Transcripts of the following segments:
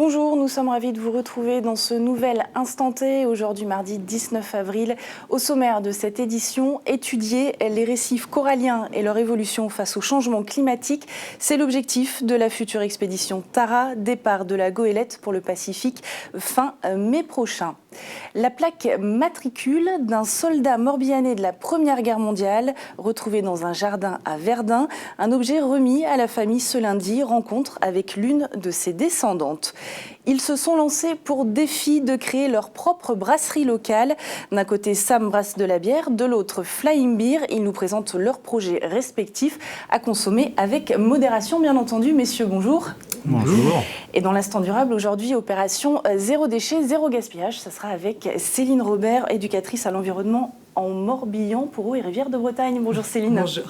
Bonjour, nous sommes ravis de vous retrouver dans ce nouvel Instant T, aujourd'hui mardi 19 avril. Au sommaire de cette édition, étudier les récifs coralliens et leur évolution face au changement climatique. C'est l'objectif de la future expédition Tara, départ de la goélette pour le Pacifique fin mai prochain. La plaque matricule d'un soldat morbihanais de la Première Guerre mondiale, retrouvé dans un jardin à Verdun, un objet remis à la famille ce lundi, rencontre avec l'une de ses descendantes. Ils se sont lancés pour défi de créer leur propre brasserie locale. D'un côté, Sam brasse de la bière, de l'autre, Flying Beer. Ils nous présentent leurs projets respectifs à consommer avec modération, bien entendu. Messieurs, bonjour. Bonjour. Et dans l'instant durable, aujourd'hui, opération zéro déchet, zéro gaspillage. Ça sera avec Céline Robert, éducatrice à l'environnement en Morbihan pour Eau et Rivière de Bretagne. Bonjour Céline. Bonjour.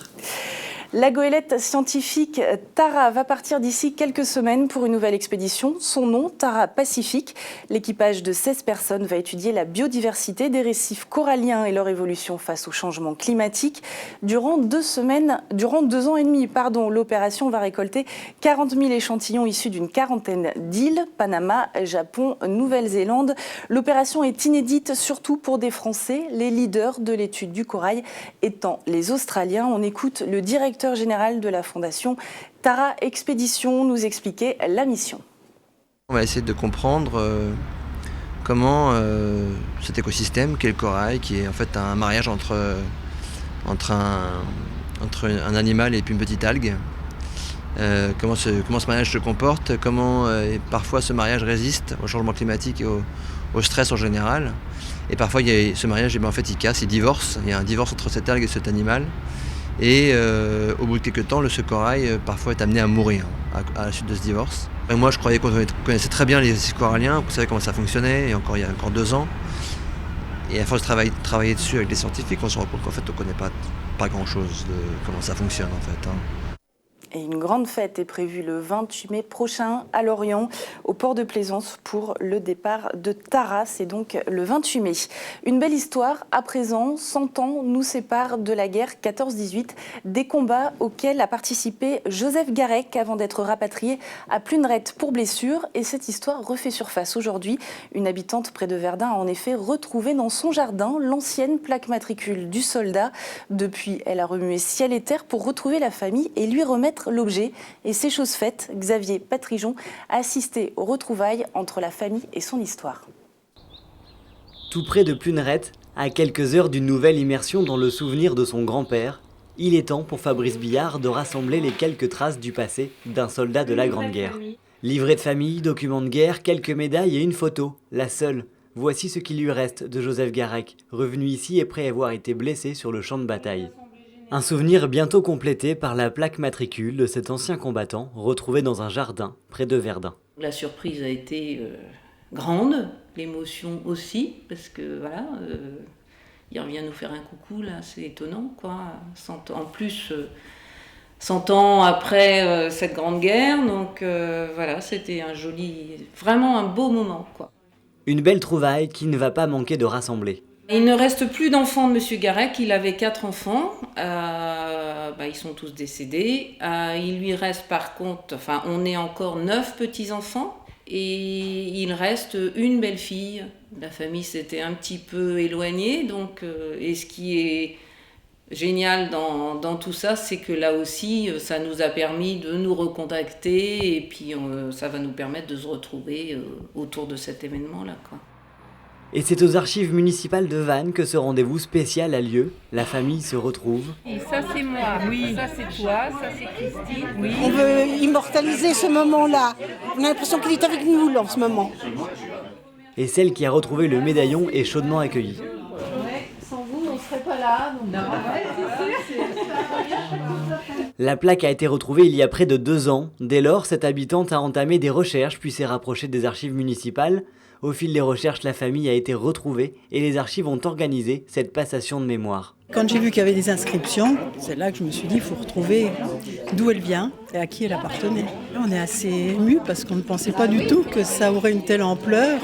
La goélette scientifique Tara va partir d'ici quelques semaines pour une nouvelle expédition. Son nom, Tara Pacifique. L'équipage de 16 personnes va étudier la biodiversité des récifs coralliens et leur évolution face au changement climatique. Durant 2 ans et demi, l'opération va récolter 40 000 échantillons issus d'une quarantaine d'îles, Panama, Japon, Nouvelle-Zélande. L'opération est inédite, surtout pour des Français, les leaders de l'étude du corail étant les Australiens. On écoute le directeur général de la fondation Tara Expédition nous expliquer la mission. On va essayer de comprendre comment cet écosystème qu'est le corail, qui est en fait un mariage entre un animal et puis une petite algue, comment ce mariage se comporte, comment parfois ce mariage résiste au changement climatique et au stress en général. Et parfois ce mariage en fait il casse, il divorce, il y a un divorce entre cette algue et cet animal. Et au bout de quelques temps, ce corail parfois est amené à mourir à la suite de ce divorce. Et moi, je croyais qu'on connaissait très bien les récifs coralliens, qu'on savait comment ça fonctionnait, et il y a encore 2 ans. Et à force de travailler dessus avec les scientifiques, on se rend compte qu'en fait, on ne connaît pas grand-chose de comment ça fonctionne en fait. Et une grande fête est prévue le 28 mai prochain à Lorient, au port de Plaisance, pour le départ de Tara. C'est donc le 28 mai. Une belle histoire. À présent, 100 ans nous séparent de la guerre 14-18, des combats auxquels a participé Joseph Garrec avant d'être rapatrié à Pluneret pour blessure. Et cette histoire refait surface aujourd'hui. Une habitante près de Verdun a en effet retrouvé dans son jardin l'ancienne plaque matricule du soldat. Depuis, elle a remué ciel et terre pour retrouver la famille et lui remettre l'objet. Et c'est chose faite, Xavier Patrijon a assisté aux retrouvailles entre la famille et son histoire. Tout près de Pluneret, à quelques heures d'une nouvelle immersion dans le souvenir de son grand-père, il est temps pour Fabrice Billard de rassembler les quelques traces du passé d'un soldat de la Grande Guerre. Livret de famille, documents de guerre, quelques médailles et une photo, la seule. Voici ce qui lui reste de Joseph Garrec, revenu ici après avoir été blessé sur le champ de bataille. Un souvenir bientôt complété par la plaque matricule de cet ancien combattant retrouvé dans un jardin près de Verdun. La surprise a été grande, l'émotion aussi, parce que voilà, il revient nous faire un coucou, là, c'est étonnant, quoi. 100 ans, en plus, 100 ans après cette grande guerre, donc voilà, c'était vraiment un beau moment, quoi. Une belle trouvaille qui ne va pas manquer de rassembler. Il ne reste plus d'enfants de M. Garrec, il avait 4 enfants, ils sont tous décédés. Il lui reste par contre, on est encore 9 petits-enfants et il reste une belle-fille. La famille s'était un petit peu éloignée, donc, et ce qui est génial dans tout ça, c'est que là aussi, ça nous a permis de nous recontacter et puis ça va nous permettre de se retrouver autour de cet événement-là, quoi. Et c'est aux archives municipales de Vannes que ce rendez-vous spécial a lieu. La famille se retrouve. Et ça c'est moi, oui. Ça c'est toi, ça c'est Christine. Oui. On veut immortaliser ce moment-là. On a l'impression qu'il est avec nous là, en ce moment. Et celle qui a retrouvé le médaillon est chaudement accueillie. Ouais, sans vous, on ne serait pas là. Donc... Non, La plaque a été retrouvée il y a près de 2 ans. Dès lors, cette habitante a entamé des recherches puis s'est rapprochée des archives municipales. Au fil des recherches, la famille a été retrouvée et les archives ont organisé cette passation de mémoire. Quand j'ai vu qu'il y avait des inscriptions, c'est là que je me suis dit, il faut retrouver d'où elle vient et à qui elle appartenait. On est assez émus parce qu'on ne pensait pas du tout que ça aurait une telle ampleur.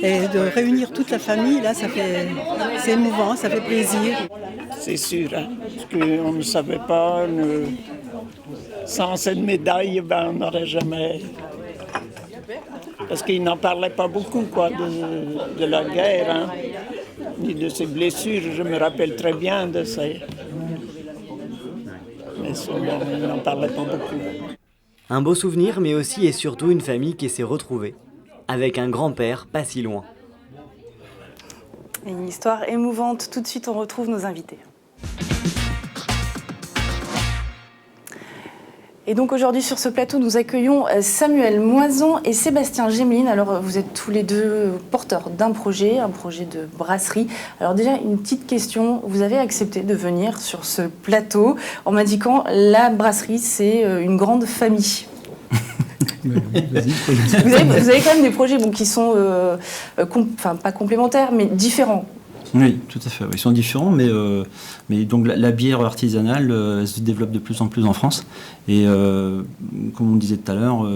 Et de réunir toute la famille, là, c'est émouvant, ça fait plaisir. C'est sûr, hein, parce qu'on ne savait pas, sans cette médaille, on n'aurait jamais Parce qu'il n'en parlait pas beaucoup, quoi, de la guerre, hein, ni de ses blessures. Je me rappelle très bien de ça. Mais il n'en parlait pas beaucoup. Un beau souvenir, mais aussi et surtout une famille qui s'est retrouvée, avec un grand-père pas si loin. Une histoire émouvante. Tout de suite, on retrouve nos invités. Et donc aujourd'hui sur ce plateau, nous accueillons Samuel Moison et Sébastien Gemeline. Alors vous êtes tous les deux porteurs d'un projet, un projet de brasserie. Alors déjà une petite question, vous avez accepté de venir sur ce plateau en m'indiquant la brasserie c'est une grande famille. Vous avez quand même des projets qui sont pas complémentaires mais différents. Oui, tout à fait. Ils sont différents, mais donc la bière artisanale elle se développe de plus en plus en France. Et comme on disait tout à l'heure,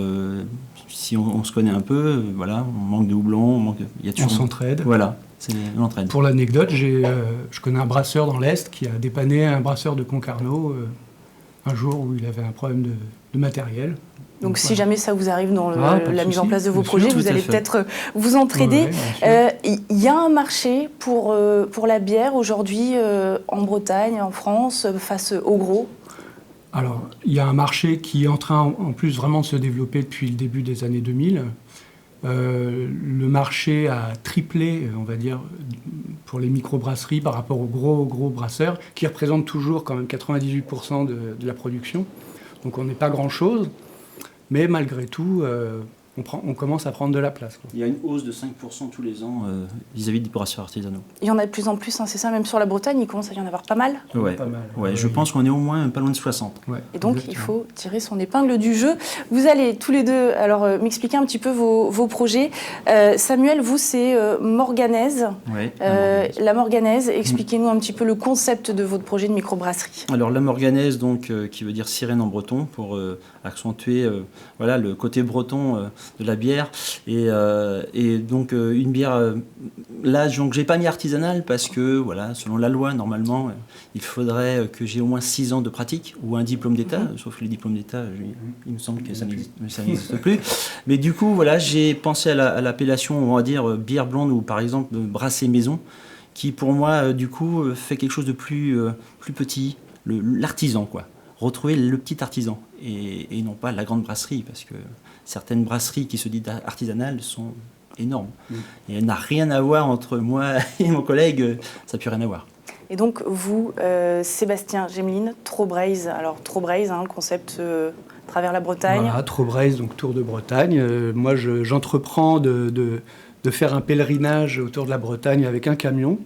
si on se connaît un peu, voilà, on manque de houblon, on s'entraide. Voilà, c'est l'entraide. Pour l'anecdote, je connais un brasseur dans l'Est qui a dépanné un brasseur de Concarneau un jour où il avait un problème de matériel. Donc si jamais ça vous arrive dans la mise en place de vos projets, vous allez peut-être vous entraider. Il y a un marché pour la bière aujourd'hui en Bretagne, en France, face au gros. Alors, il y a un marché qui est en train en plus vraiment de se développer depuis le début des années 2000. Le marché a triplé, on va dire, pour les microbrasseries par rapport aux gros brasseurs, qui représentent toujours quand même 98% de la production. Donc on n'est pas grand-chose. Mais malgré tout, on commence à prendre de la place. Il y a une hausse de 5% tous les ans vis-à-vis des brasseurs artisanaux. Il y en a de plus en plus, c'est ça, même sur la Bretagne, il commence à y en avoir pas mal. Ouais, je pense qu'on est au moins pas loin de 60. Ouais, et donc, exactement. Il faut tirer son épingle du jeu. Vous allez tous les deux m'expliquer un petit peu vos projets. Samuel, vous, c'est Morganaise. Ouais, la Morganaise, expliquez-nous un petit peu le concept de votre projet de microbrasserie. Alors, la Morganaise, donc, qui veut dire sirène en breton, pour accentuer le côté breton de la bière. Et donc, une bière... là, donc, j'ai pas mis artisanale parce que, voilà, selon la loi, normalement, il faudrait que j'ai au moins 6 ans de pratique ou un diplôme d'État, sauf que les diplômes d'État, il me semble que ça n'existe plus. Mais du coup, voilà, j'ai pensé à l'appellation, on va dire, bière blonde ou par exemple brassée maison, qui pour moi, du coup, fait quelque chose de plus petit, l'artisan, quoi. Retrouver le petit artisan et non pas la grande brasserie, parce que certaines brasseries qui se disent artisanales sont énormes. Et elle n'a rien à voir entre moi et mon collègue, ça n'a plus rien à voir. Et donc vous, Sébastien Gemeline, Trobraise, alors Trobraise, concept à travers la Bretagne. Voilà, Trobraise, donc Tour de Bretagne. Moi, j'entreprends de faire un pèlerinage autour de la Bretagne avec un camion.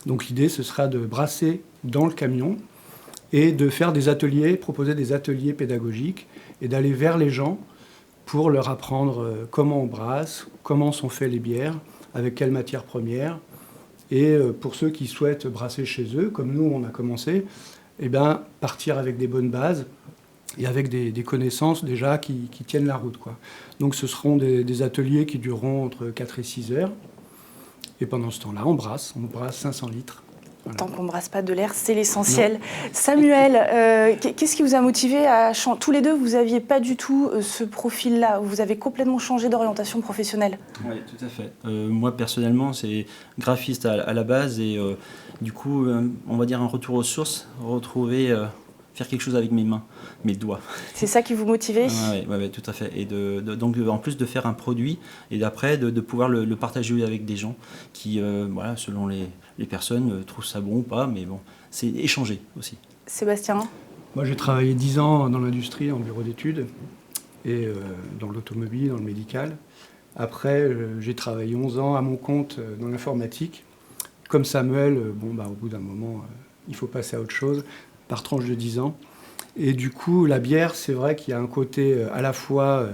Donc l'idée, ce sera de brasser dans le camion et de faire des ateliers, proposer des ateliers pédagogiques et d'aller vers les gens pour leur apprendre comment on brasse, comment sont faites les bières, avec quelles matières premières. Et pour ceux qui souhaitent brasser chez eux, comme nous on a commencé, partir avec des bonnes bases et avec des connaissances déjà qui tiennent la route, quoi. Donc ce seront des ateliers qui dureront entre 4 et 6 heures. Et pendant ce temps-là, on brasse 500 litres. Voilà. Tant qu'on ne brasse pas de l'air, c'est l'essentiel. Non. Samuel, qu'est-ce qui vous a motivé à changer ? Tous les deux, vous n'aviez pas du tout ce profil-là. Vous avez complètement changé d'orientation professionnelle. Oui, tout à fait. Moi, personnellement, c'est graphiste à la base. Et du coup, on va dire un retour aux sources, faire quelque chose avec mes mains, mes doigts. C'est ça qui vous motivait ? Oui, tout à fait. Et donc, en plus de faire un produit, et d'après, de pouvoir le partager avec des gens qui, selon les personnes, trouvent ça bon ou pas, mais bon, c'est échanger aussi. Sébastien ? Moi, j'ai travaillé 10 ans dans l'industrie, en bureau d'études, et dans l'automobile, dans le médical. Après, j'ai travaillé 11 ans à mon compte dans l'informatique. Comme Samuel, au bout d'un moment, il faut passer à autre chose, par tranche de 10 ans. Et du coup, la bière, c'est vrai qu'il y a un côté à la fois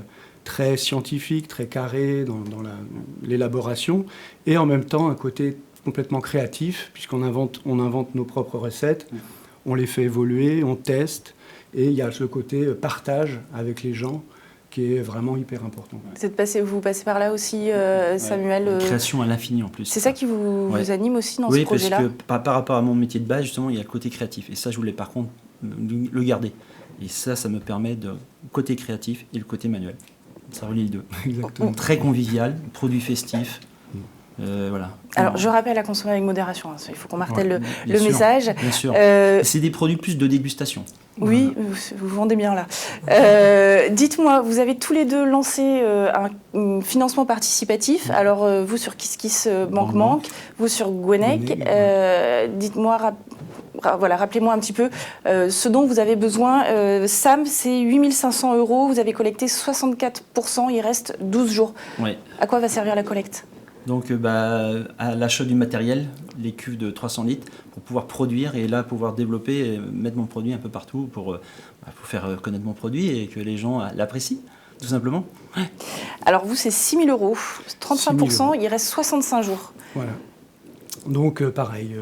très scientifique, très carré dans l'élaboration, et en même temps un côté complètement créatif, puisqu'on invente nos propres recettes, on les fait évoluer, on teste, et il y a ce côté partage avec les gens qui est vraiment hyper important. Vous passez par là aussi, Samuel. Création à l'infini en plus. C'est ça qui vous anime aussi dans ce projet-là ? Oui, parce que par rapport à mon métier de base, justement, il y a le côté créatif. Et ça, je voulais par contre le garder. Et ça me permet de côté créatif et le côté manuel. Ça relie les deux. Exactement. Très convivial, produit festif. Voilà. Alors, je rappelle à consommer avec modération. Il faut qu'on martèle Ouais, le bien sûr, message. Bien sûr. C'est des produits plus de dégustation. Oui, vous vendez bien là. Dites-moi, vous avez tous les deux lancé un financement participatif. Alors, vous sur KissKiss Banque, vous sur Gwenec. Dites-moi, rappelez-moi un petit peu ce dont vous avez besoin. Sam, c'est 8 500 €. Vous avez collecté 64%. Il reste 12 jours. Ouais. À quoi va servir la collecte ? Donc à l'achat du matériel, les cuves de 300 litres, pour pouvoir produire et là pouvoir développer et mettre mon produit un peu partout pour faire connaître mon produit et que les gens l'apprécient, tout simplement. Ouais. Alors vous, c'est 6 000 €, 35%, il reste 65 jours. Voilà. Donc pareil,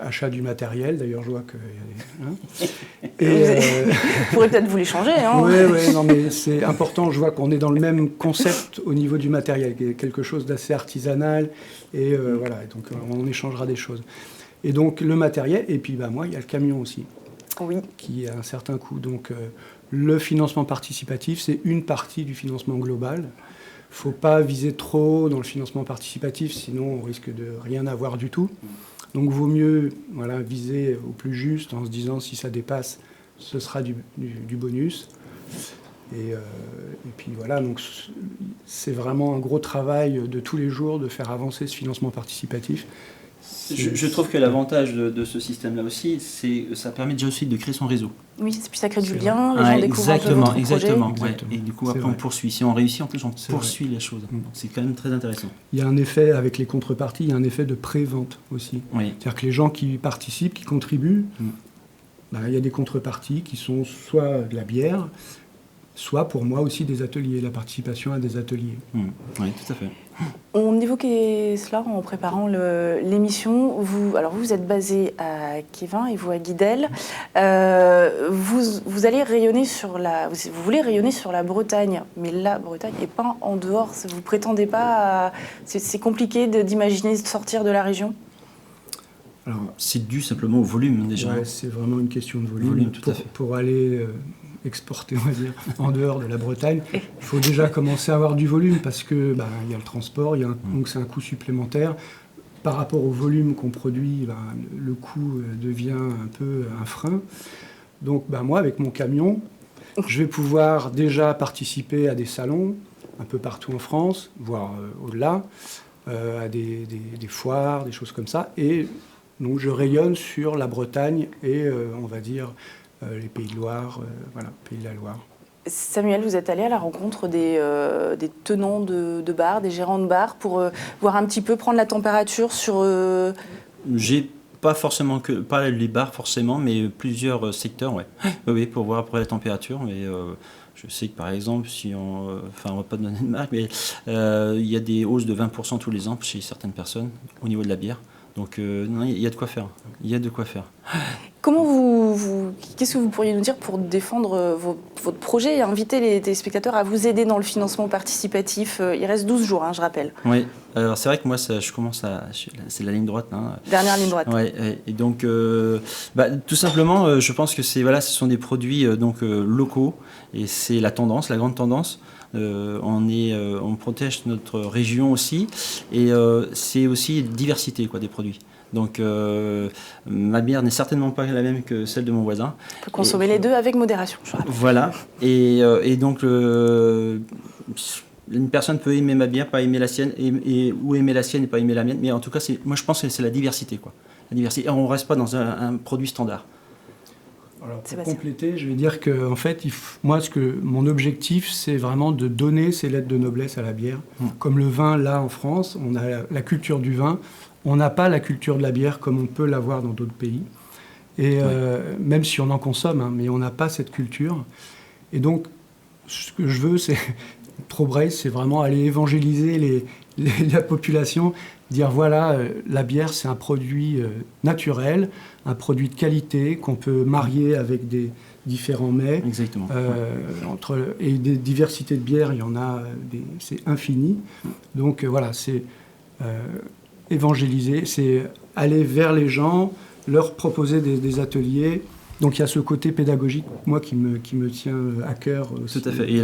achat du matériel, d'ailleurs je vois que... Vous pourrez peut-être vous les changer. Oui, non mais c'est important, je vois qu'on est dans le même concept au niveau du matériel, quelque chose d'assez artisanal, et voilà, donc on échangera des choses. Et donc le matériel, et puis moi il y a le camion aussi, qui a un certain coût. Donc le financement participatif, c'est une partie du financement global. Il ne faut pas viser trop dans le financement participatif, sinon on risque de rien avoir du tout. Donc il vaut mieux viser au plus juste en se disant si ça dépasse, ce sera du bonus. Et puis voilà, donc c'est vraiment un gros travail de tous les jours de faire avancer ce financement participatif. Je trouve que l'avantage de ce système-là aussi, c'est ça permet déjà aussi de créer son réseau. Oui, puis ça crée du lien, les gens découvrent un peu votre projet. Exactement. Et du coup, après, on poursuit. Si on réussit, en plus, on poursuit les choses. Donc, c'est quand même très intéressant. Il y a un effet, avec les contreparties, il y a un effet de pré-vente aussi. Oui. C'est-à-dire que les gens qui participent, qui contribuent, il y a des contreparties qui sont soit de la bière, soit pour moi aussi des ateliers, la participation à des ateliers. Oui, tout à fait. On évoquait cela en préparant l'émission. Vous êtes basé à Kévin et vous à Guidel. Vous allez rayonner vous voulez rayonner sur la Bretagne, mais la Bretagne n'est pas en dehors. Vous prétendez pas c'est compliqué d'imaginer de sortir de la région. Alors, c'est dû simplement au volume déjà. Ouais, c'est vraiment une question de volume. Tout à fait. Pour aller exporter, on va dire, en dehors de la Bretagne, il faut déjà commencer à avoir du volume parce que y a le transport, donc c'est un coût supplémentaire. Par rapport au volume qu'on produit, le coût devient un peu un frein. Donc moi, avec mon camion, je vais pouvoir déjà participer à des salons un peu partout en France, voire au-delà, à des foires, des choses comme ça. Et donc je rayonne sur la Bretagne et on va dire les Pays de Loire, Pays de la Loire. Samuel, vous êtes allé à la rencontre des tenants de bars, des gérants de bars, pour voir un petit peu, prendre la température sur... J'ai pas forcément pas les bars forcément, mais plusieurs secteurs, oui, pour voir après la température. Mais je sais que par exemple, on va pas donner de marque, mais il y a des hausses de 20% tous les ans chez certaines personnes au niveau de la bière. Donc il y a de quoi faire. Il y a de quoi faire. Comment qu'est-ce que vous pourriez nous dire pour défendre votre projet et inviter les téléspectateurs à vous aider dans le financement participatif? Il reste 12 jours, je rappelle. Oui, alors c'est vrai que moi, je commence c'est la ligne droite. Dernière ligne droite. Ouais, et donc, tout simplement, je pense que ce sont des produits locaux et c'est la tendance, la grande tendance. On protège notre région aussi et c'est aussi diversité des produits. Donc ma bière n'est certainement pas la même que celle de mon voisin. On peut consommer les deux avec modération, je rappelle. Voilà, et donc une personne peut aimer ma bière, pas aimer la sienne, ou aimer la sienne et pas aimer la mienne, mais en tout cas, moi je pense que c'est la diversité. La diversité. Et on ne reste pas dans un produit standard. Alors, pour compléter, je vais dire que en fait, mon objectif, c'est vraiment de donner ces lettres de noblesse à la bière. Comme le vin, là, en France, on a la culture du vin. On n'a pas la culture de la bière comme on peut l'avoir dans d'autres pays. Et même si on en consomme, mais on n'a pas cette culture. Et donc, ce que je veux, c'est ProBrace, c'est vraiment aller évangéliser la population, dire voilà, la bière, c'est un produit naturel, un produit de qualité qu'on peut marier avec des différents mets. Exactement. Et des diversités de bières, il y en a, c'est infini. Donc voilà, c'est évangéliser, c'est aller vers les gens, leur proposer des ateliers, Donc il y a ce côté pédagogique, moi, qui me tient à cœur aussi. Tout à fait. Et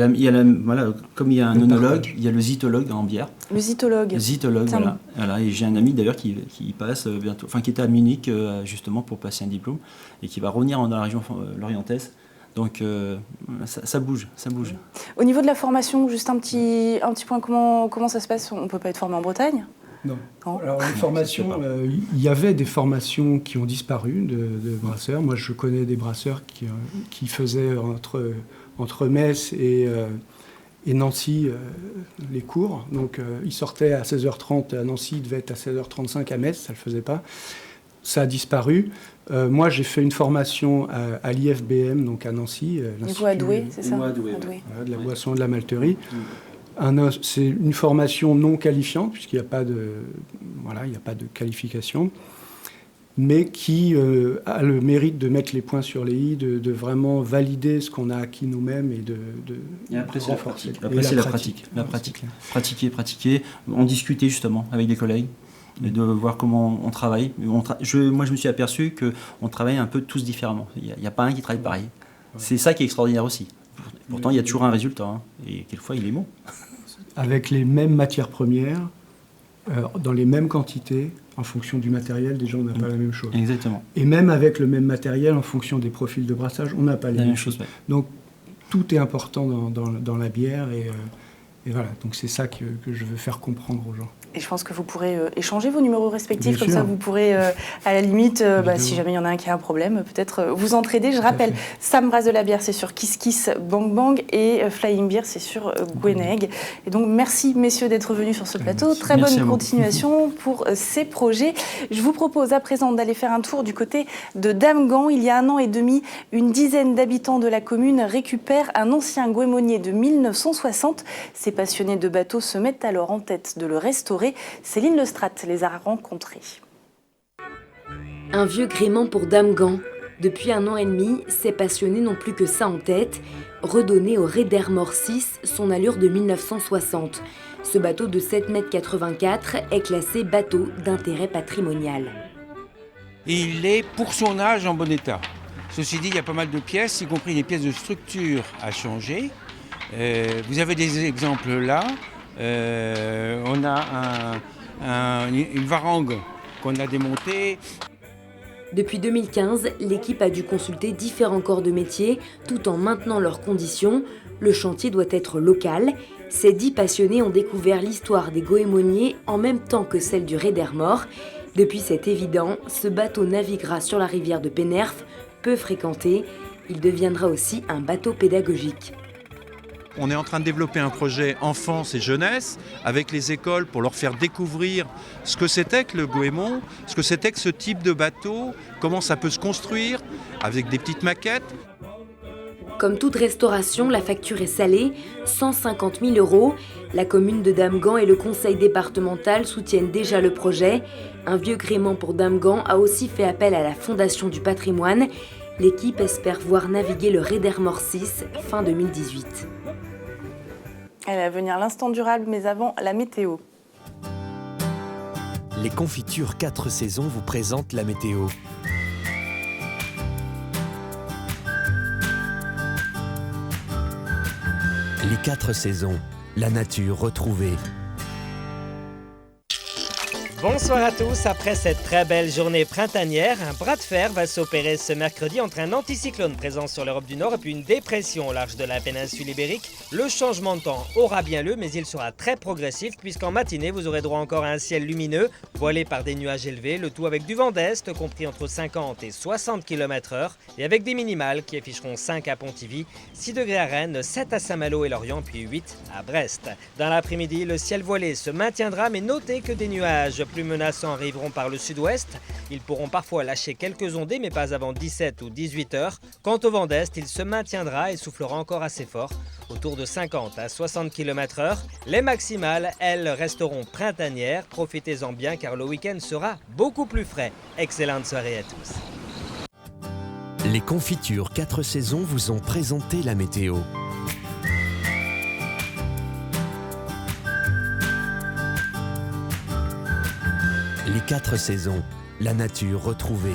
voilà, comme il y a un œnologue, il y a le zytologue en bière. Le zytologue. Le zytologue, voilà. Et j'ai un ami d'ailleurs qui passe bientôt, qui était à Munich justement pour passer un diplôme et qui va revenir dans la région lorientaise. Donc ça bouge. Au niveau de la formation, juste un petit point, comment ça se passe? On ne peut pas être formé en Bretagne? Non. Alors les formations, il y avait des formations qui ont disparu de brasseurs. Moi, je connais des brasseurs qui faisaient entre Metz et Nancy les cours. Donc ils sortaient à 16h30 à Nancy, ils devaient être à 16h35 à Metz, ça ne le faisait pas. Ça a disparu. Moi, j'ai fait une formation à l'IFBM, donc à Nancy. Niveau à Douai, c'est ça? À Douai. Voilà, de la boisson et de la malterie. C'est une formation non qualifiante, puisqu'il n'y a pas de qualification, mais qui a le mérite de mettre les points sur les i, de vraiment valider ce qu'on a acquis nous-mêmes et après, c'est renforcer. Après, c'est la pratique. Pratiquer, en discuter justement avec des collègues, et de voir comment on travaille. Moi, je me suis aperçu qu'on travaille un peu tous différemment. Il n'y a pas un qui travaille pareil. C'est ça qui est extraordinaire aussi. Pourtant, il y a toujours un résultat, et quelquefois, il est bon. Avec les mêmes matières premières, dans les mêmes quantités, en fonction du matériel, déjà, on n'a pas la même chose. Exactement. Et même avec le même matériel, en fonction des profils de brassage, on n'a pas les mêmes choses. Ouais. Donc, tout est important dans la bière, et voilà. Donc, c'est ça que je veux faire comprendre aux gens. Et je pense que vous pourrez échanger vos numéros respectifs, Bien comme sûr. ça vous pourrez, à la limite, si jamais il y en a un qui a un problème, peut-être vous entraider. Je rappelle, Sam brasse de la bière, c'est sur Kiss Kiss Bang Bang, et Flying Beer, c'est sur Gweneg. Et donc merci messieurs d'être venus sur ce plateau. Très bonne continuation pour ces projets. Je vous propose à présent d'aller faire un tour du côté de Damgand. Il y a 1 an et demi, une dizaine d'habitants de la commune récupèrent un ancien goémonier de 1960. Ces passionnés de bateaux se mettent alors en tête de le restaurer. Céline Lestrade les a rencontrés. Un vieux gréement pour Damgand. Depuis 1 an et demi, ces passionnés n'ont plus que ça en tête, redonner au Raidermore 6 son allure de 1960. Ce bateau de 7,84 m est classé bateau d'intérêt patrimonial. Il est pour son âge en bon état. Ceci dit, il y a pas mal de pièces, y compris des pièces de structure à changer. Vous avez des exemples là. On a une varangue qu'on a démontée. Depuis 2015, l'équipe a dû consulter différents corps de métier tout en maintenant leurs conditions. Le chantier doit être local. Ces 10 passionnés ont découvert l'histoire des goémoniers en même temps que celle du Raidermore. Depuis, c'est évident, ce bateau naviguera sur la rivière de Pénerf, peu fréquentée. Il deviendra aussi un bateau pédagogique. On est en train de développer un projet enfance et jeunesse avec les écoles pour leur faire découvrir ce que c'était que le goémon, ce que c'était que ce type de bateau, comment ça peut se construire avec des petites maquettes. Comme toute restauration, la facture est salée, 150 000 €. La commune de Damgand et le conseil départemental soutiennent déjà le projet. Un vieux gréement pour Damgand a aussi fait appel à la Fondation du patrimoine. L'équipe espère voir naviguer le Raidermore 6 fin 2018. Elle va venir l'instant durable, mais avant la météo. Les confitures 4 saisons vous présentent la météo. Les 4 saisons, la nature retrouvée. Bonsoir à tous, après cette très belle journée printanière, un bras de fer va s'opérer ce mercredi entre un anticyclone présent sur l'Europe du Nord et puis une dépression au large de la péninsule ibérique. Le changement de temps aura bien lieu, mais il sera très progressif puisqu'en matinée vous aurez droit encore à un ciel lumineux, voilé par des nuages élevés, le tout avec du vent d'est compris entre 50 et 60 km/h et avec des minimales qui afficheront 5 à Pontivy, 6 degrés à Rennes, 7 à Saint-Malo et Lorient, puis 8 à Brest. Dans l'après-midi, le ciel voilé se maintiendra, mais notez que des nuages plus menaçants arriveront par le sud-ouest. Ils pourront parfois lâcher quelques ondées, mais pas avant 17 ou 18 heures. Quant au vent d'est, il se maintiendra et soufflera encore assez fort, autour de 50 à 60 km/h. Les maximales, elles, resteront printanières. Profitez-en bien car le week-end sera beaucoup plus frais. Excellente soirée à tous. Les confitures 4 saisons vous ont présenté la météo. Les 4 saisons, la nature retrouvée.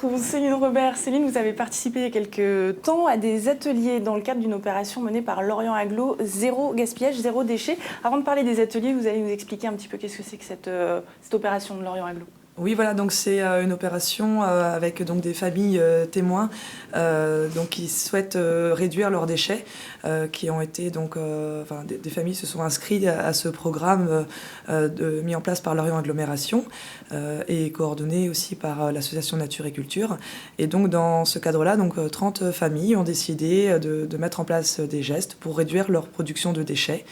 retrouvons Céline Robert. Céline, vous avez participé il y a quelques temps à des ateliers dans le cadre d'une opération menée par Lorient Agglo, zéro gaspillage, zéro déchet. Avant de parler des ateliers, vous allez nous expliquer un petit peu qu'est-ce que c'est que cette opération de Lorient Agglo. Oui, voilà, donc c'est une opération avec donc des familles témoins donc qui souhaitent réduire leurs déchets, qui ont été donc, des familles se sont inscrites à ce programme mis en place par Lorient Agglomération et coordonné aussi par l'association Nature et Culture. Et donc dans ce cadre-là, donc 30 familles ont décidé de mettre en place des gestes pour réduire leur production de déchets.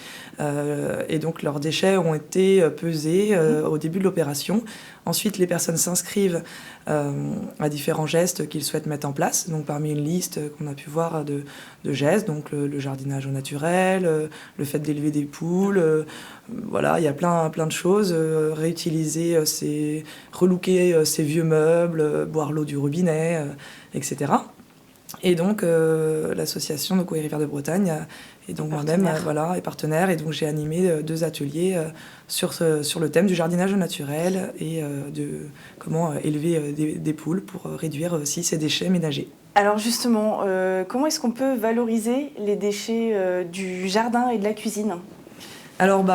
Et donc leurs déchets ont été pesés au début de l'opération. Ensuite, les personnes s'inscrivent à différents gestes qu'ils souhaitent mettre en place. Donc, parmi une liste qu'on a pu voir de gestes, donc le jardinage au naturel, le fait d'élever des poules, voilà, il y a plein de choses. Réutiliser, relooker ses vieux meubles, boire l'eau du robinet, etc. Et donc, l'association donc, Eaux et Rivières de Bretagne et donc moi-même est partenaire. Et donc, j'ai animé 2 ateliers sur le thème du jardinage au naturel et de comment élever des poules pour réduire aussi ces déchets ménagers. Alors justement, comment est-ce qu'on peut valoriser les déchets du jardin et de la cuisine ? Alors,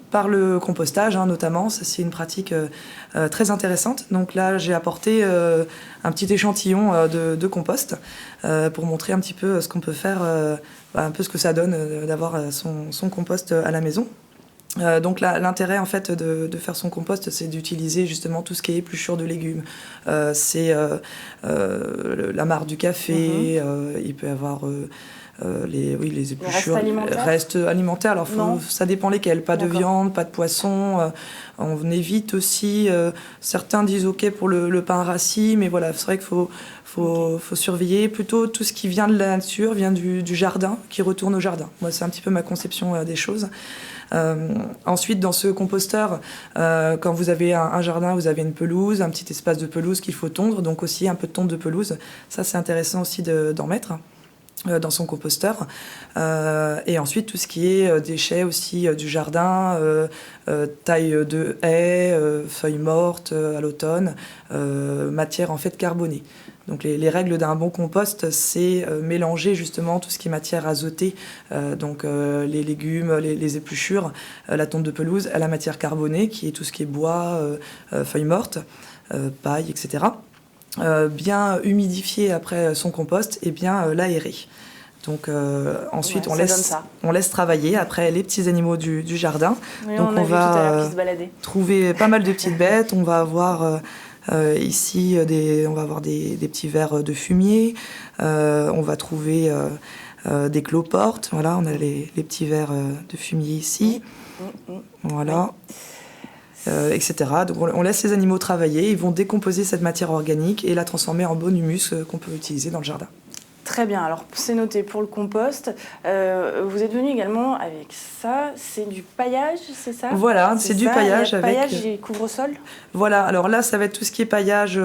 par le compostage, notamment, ça, c'est une pratique très intéressante. Donc là, j'ai apporté un petit échantillon de compost pour montrer un petit peu ce qu'on peut faire, un peu ce que ça donne d'avoir son compost à la maison. Donc l'intérêt en fait de faire son compost, c'est d'utiliser justement tout ce qui est épluchure de légumes. C'est la marc du café, il peut y avoir... les épluchures, restes alimentaires. Alors ça dépend lesquels, pas de viande, pas de poisson. On évite aussi, certains disent ok pour le pain rassis, mais voilà, c'est vrai qu'il faut surveiller plutôt tout ce qui vient de la nature, vient du jardin, qui retourne au jardin. Moi, c'est un petit peu ma conception des choses. Ensuite, dans ce composteur, quand vous avez un jardin, vous avez une pelouse, un petit espace de pelouse qu'il faut tondre, donc aussi un peu de tonte de pelouse. Ça, c'est intéressant aussi d'en mettre dans son composteur. Et ensuite, tout ce qui est déchets aussi du jardin, taille de haies, feuilles mortes à l'automne, matière en fait carbonée. Donc les règles d'un bon compost, c'est mélanger justement tout ce qui est matière azotée, donc les légumes, les épluchures, la tonte de pelouse, à la matière carbonée, qui est tout ce qui est bois, feuilles mortes, paille, etc. Bien humidifier après son compost et bien l'aérer. Donc ensuite on laisse travailler après les petits animaux du jardin. Oui, donc on va trouver pas mal de petites bêtes. On va avoir ici on va avoir des petits vers de fumier. On va trouver des cloportes. Voilà, on a les petits vers de fumier ici. Voilà. Etc. Donc on laisse les animaux travailler, ils vont décomposer cette matière organique et la transformer en bon humus qu'on peut utiliser dans le jardin. Très bien, alors c'est noté pour le compost. Vous êtes venu également avec ça, c'est du paillage, c'est ça ? Voilà, c'est du paillage avec... Paillage et couvre-sol ? Voilà, alors là ça va être tout ce qui est paillage,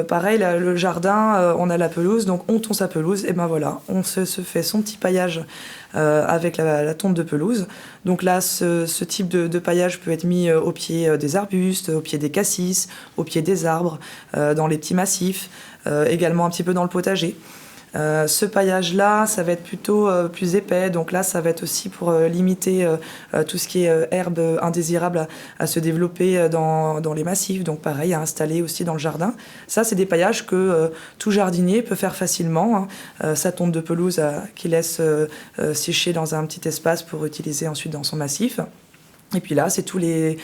pareil, là, le jardin, on a la pelouse, donc on tond sa pelouse, et ben voilà, on se fait son petit paillage avec la tonte de pelouse. Donc là, ce type de paillage peut être mis au pied des arbustes, au pied des cassis, au pied des arbres, dans les petits massifs, également un petit peu dans le potager. Ce paillage-là, ça va être plutôt plus épais, donc là, ça va être aussi pour limiter tout ce qui est herbe indésirable à se développer dans les massifs, donc pareil, à installer aussi dans le jardin. Ça, c'est des paillages que tout jardinier peut faire facilement. Sa tonte de pelouse qu'il laisse sécher dans un petit espace pour utiliser ensuite dans son massif. Et puis là, c'est tous les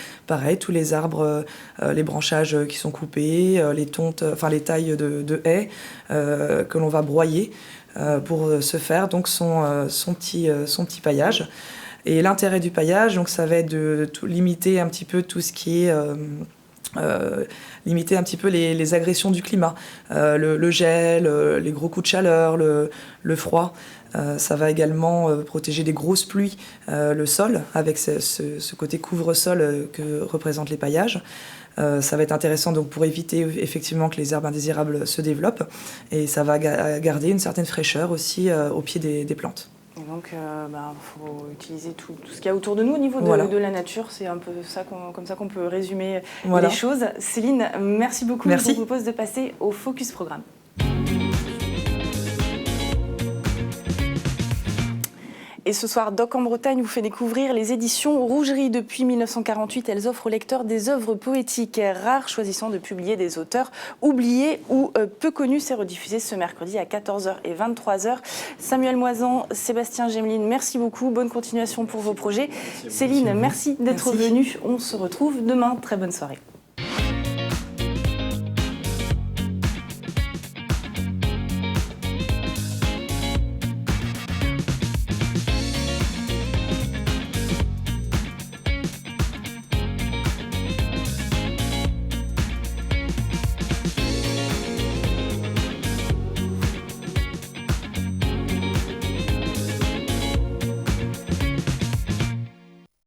arbres, les branchages qui sont coupés, les tontes, les tailles de haies que l'on va broyer pour se faire donc son petit paillage. Et l'intérêt du paillage, donc ça va être de limiter un petit peu tout ce qui est limiter un petit peu les agressions du climat, le gel, les gros coups de chaleur, le froid. Ça va également protéger des grosses pluies le sol, avec ce côté couvre-sol que représentent les paillages. Ça va être intéressant donc pour éviter effectivement que les herbes indésirables se développent, et ça va garder une certaine fraîcheur aussi au pied des plantes. Et donc, faut utiliser tout ce qu'il y a autour de nous au niveau de la nature. C'est un peu ça comme ça qu'on peut résumer les choses. Céline, merci beaucoup. Merci. Je vous propose de passer au Focus Programme. Et ce soir, Doc en Bretagne vous fait découvrir les éditions Rougerie. Depuis 1948, elles offrent aux lecteurs des œuvres poétiques rares, choisissant de publier des auteurs oubliés ou peu connus. C'est rediffusé ce mercredi à 14h et 23h. Samuel Moisan, Sébastien Gemeline, merci beaucoup. Bonne continuation pour vos projets. Céline, merci d'être venue. On se retrouve demain. Très bonne soirée.